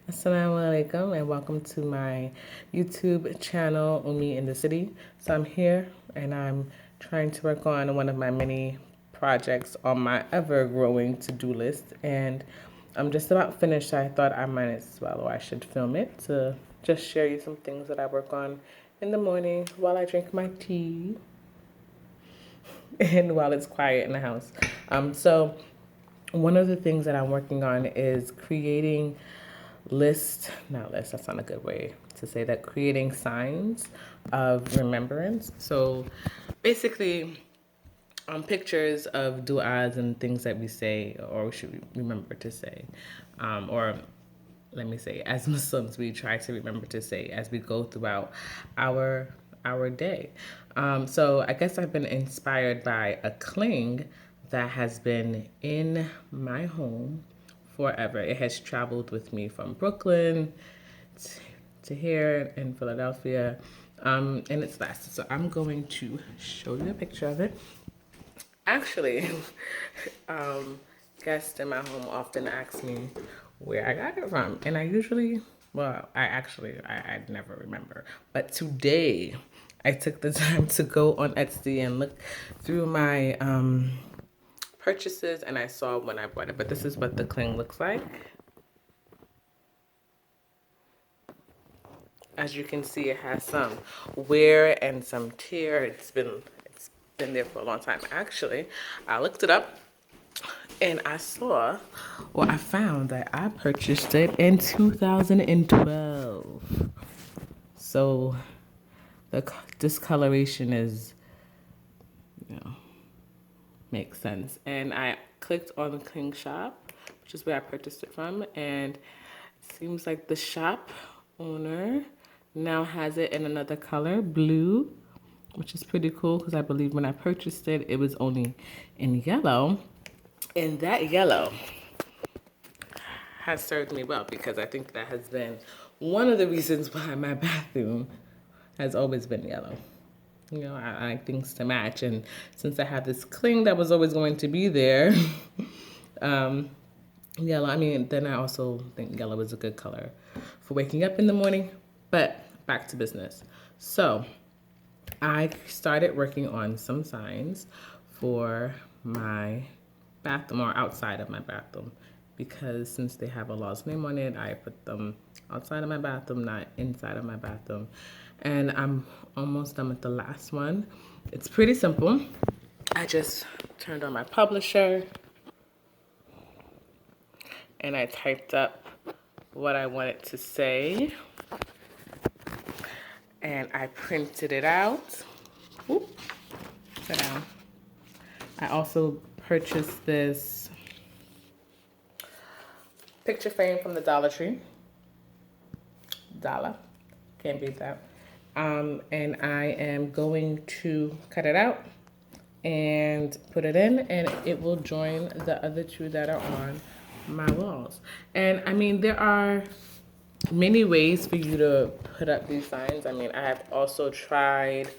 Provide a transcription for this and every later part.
Asalaamu Alikum and welcome to my YouTube channel, Umi in the City. So I'm here and I'm trying to work on one of my many projects on my ever-growing to-do list, and I'm just about finished. So I thought I might as well, or I should film it to just share you some things that I work on in the morning while I drink my tea and while it's quiet in the house. So one of the things that I'm working on is creating not lists, that's not a good way to say that, creating signs of remembrance. So basically, pictures of du'as and things that we say or we should remember to say. Or let me say, as Muslims, we try to remember to say as we go throughout our day. So I guess I've been inspired by a cling that has been in my home forever. It has traveled with me from Brooklyn to here in Philadelphia, and it's lasted. So I'm going to show you a picture of it. Actually, guests in my home often ask me where I got it from, and I usually, well, I never remember. But today, I took the time to go on Etsy and look through my purchases, and I saw when I bought it. But this is what the cling looks like. As you can see, it has some wear and some tear. It's been there for a long time. Actually, I looked it up and I found that I purchased it in 2012. So the discoloration is, makes sense. And I clicked on the Cling Shop, which is where I purchased it from, and it seems like the shop owner now has it in another color, blue, which is pretty cool because I believe when I purchased it, it was only in yellow. And that yellow has served me well because I think that has been one of the reasons why my bathroom has always been yellow. I like things to match. And since I have this cling that was always going to be there, yellow, then I also think yellow is a good color for waking up in the morning. But back to business. So I started working on some signs for my bathroom or outside of my bathroom, because since they have Allah's name on it, I put them outside of my bathroom, not inside of my bathroom. And I'm almost done with the last one. It's pretty simple. I just turned on my publisher and I typed up what I wanted to say and I printed it out. Oop, sit down. I also purchased this picture frame from the Dollar Tree. Can't beat that. And I am going to cut it out and put it in, and it will join the other two that are on my walls. And there are many ways for you to put up these signs. I have also tried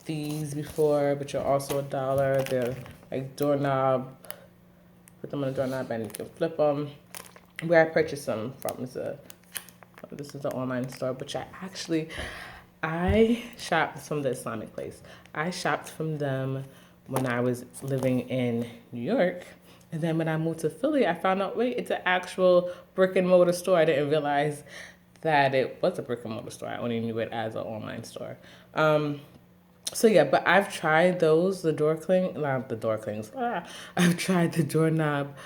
these before, but you're also $1. They're like doorknob. Put them on a doorknob and you can flip them. Where I purchased them from is this is an online store, which I shopped from the Islamic place. I shopped from them when I was living in New York. And then when I moved to Philly, I found out, wait, it's an actual brick and mortar store. I didn't realize that it was a brick and mortar store. I only knew it as an online store. So yeah, but I've tried those, the door cling, not the door clings. I've tried the doorknob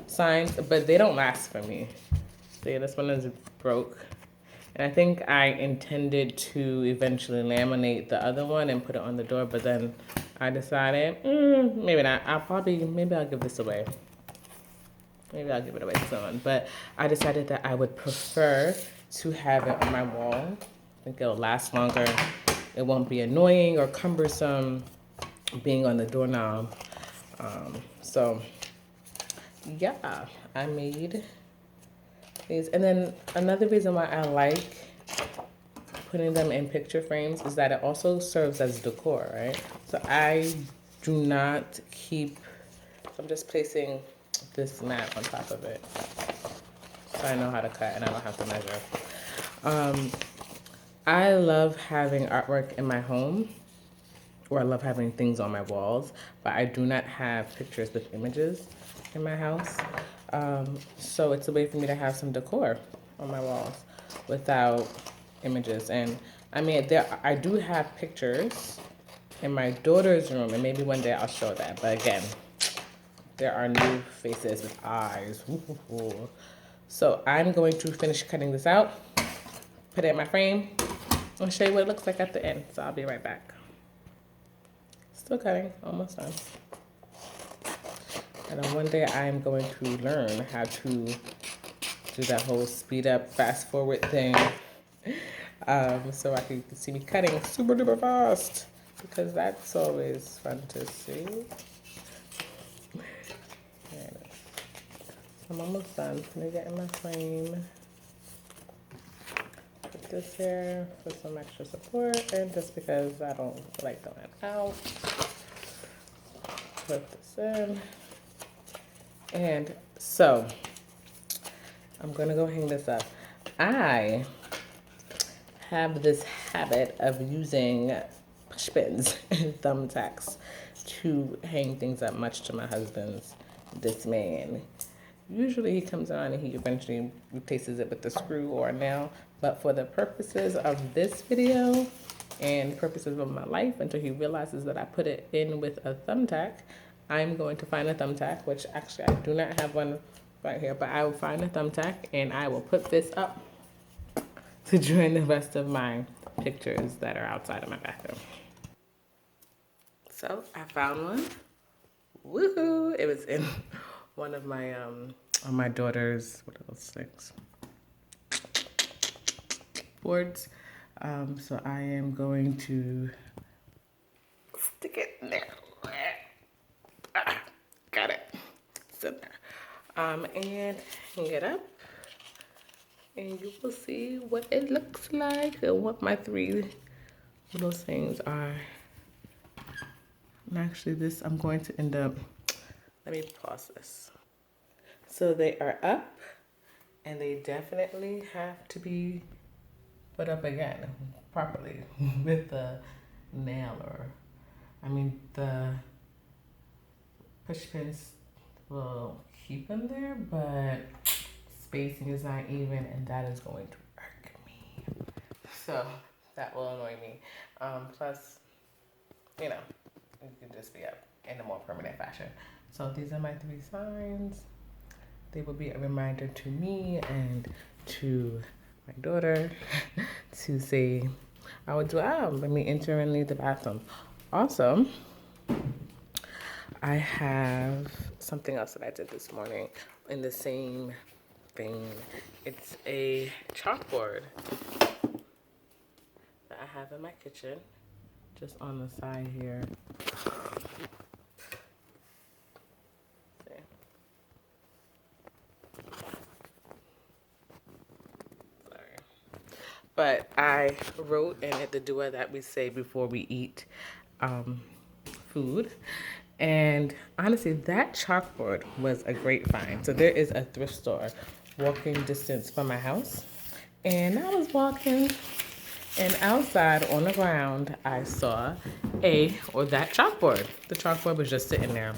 signs, but they don't last for me. So yeah, this one is broke. And I think I intended to eventually laminate the other one and put it on the door, but then I decided, maybe not. Maybe I'll give this away. Maybe I'll give it away to someone. But I decided that I would prefer to have it on my wall. I think it'll last longer. It won't be annoying or cumbersome being on the doorknob. So yeah, I made these. And then another reason why I like putting them in picture frames is that it also serves as decor, right? So I do not keep, I'm just placing this mat on top of it. so I know how to cut and I don't have to measure. I love having artwork in my home, or I love having things on my walls, but I do not have pictures with images in my house. So it's a way for me to have some decor on my walls without images. And I mean, I do have pictures in my daughter's room, and maybe one day I'll show that. But again, there are new faces with eyes. Ooh. So I'm going to finish cutting this out, put it in my frame, and show you what it looks like at the end. So I'll be right back. Still cutting, almost done. And then one day I'm going to learn how to do that whole speed up, fast forward thing. So I can see me cutting super duper fast, because that's always fun to see. There it is. I'm almost done. Let me get in my frame. Put this here for some extra support, and just because I don't like throwing it out. Put this in. And so I'm gonna go hang this up. I have this habit of using push pins and thumbtacks to hang things up, much to my husband's dismay. Usually he comes on and he eventually replaces it with a screw or a nail, but for the purposes of this video and purposes of my life, until he realizes that I put it in with a thumbtack, I'm going to find a thumbtack, which actually I do not have one right here, but I will find a thumbtack and I will put this up to join the rest of my pictures that are outside of my bathroom. So I found one. Woohoo! It was in one of my on my daughter's, what are those things? Boards. So I am going to stick it in there. Got it. It's in there. And hang it up. And you will see what it looks like and what my three little things are. And actually this, I'm going to end up, let me pause this. So they are up, and they definitely have to be put up again properly with the nail, or, I mean, the push pins will keep them there, but spacing is not even, and that is going to irk me. So that will annoy me. Plus, you know, it can just be up in a more permanent fashion. So these are my three signs. They will be a reminder to me and to my daughter to say, I would do, let me enter and leave the bathroom. Also, I have something else that I did this morning in the same vein. It's a chalkboard that I have in my kitchen, just on the side here. But I wrote in it the dua that we say before we eat food. And honestly, that chalkboard was a great find. So there is a thrift store walking distance from my house. And I was walking, and outside on the ground, I saw that chalkboard. The chalkboard was just sitting there.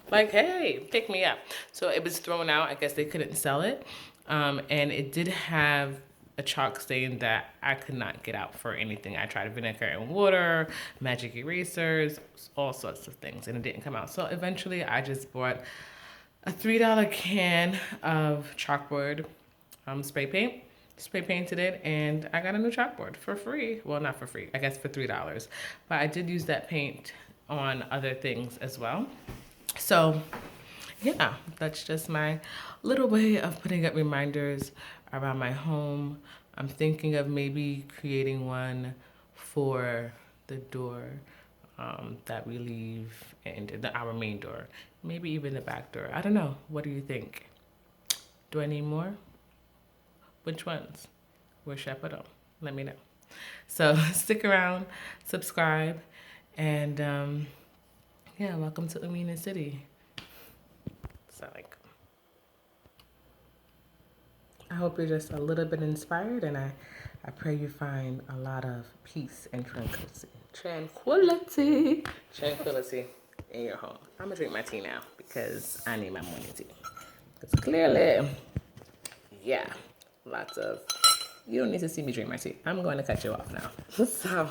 Like, hey, pick me up. So it was thrown out. I guess they couldn't sell it. And it did have a chalk stain that I could not get out for anything. I tried vinegar and water, magic erasers, all sorts of things, and it didn't come out. So eventually I just bought a $3 can of chalkboard spray painted it, and I got a new chalkboard for free. Well, not for free, I guess for $3. But I did use that paint on other things as well. So yeah, that's just my little way of putting up reminders around my home. I'm thinking of maybe creating one for the door that we leave, and our main door. Maybe even the back door. I don't know. What do you think? Do I need more? Which ones? Where should I put them? Let me know. So stick around, subscribe, and yeah, welcome to Umina City. So like, I hope you're just a little bit inspired, and I pray you find a lot of peace and tranquility in your home. I'm gonna drink my tea now because I need my morning tea. Because clearly, yeah, lots of, you don't need to see me drink my tea. I'm going to cut you off now. So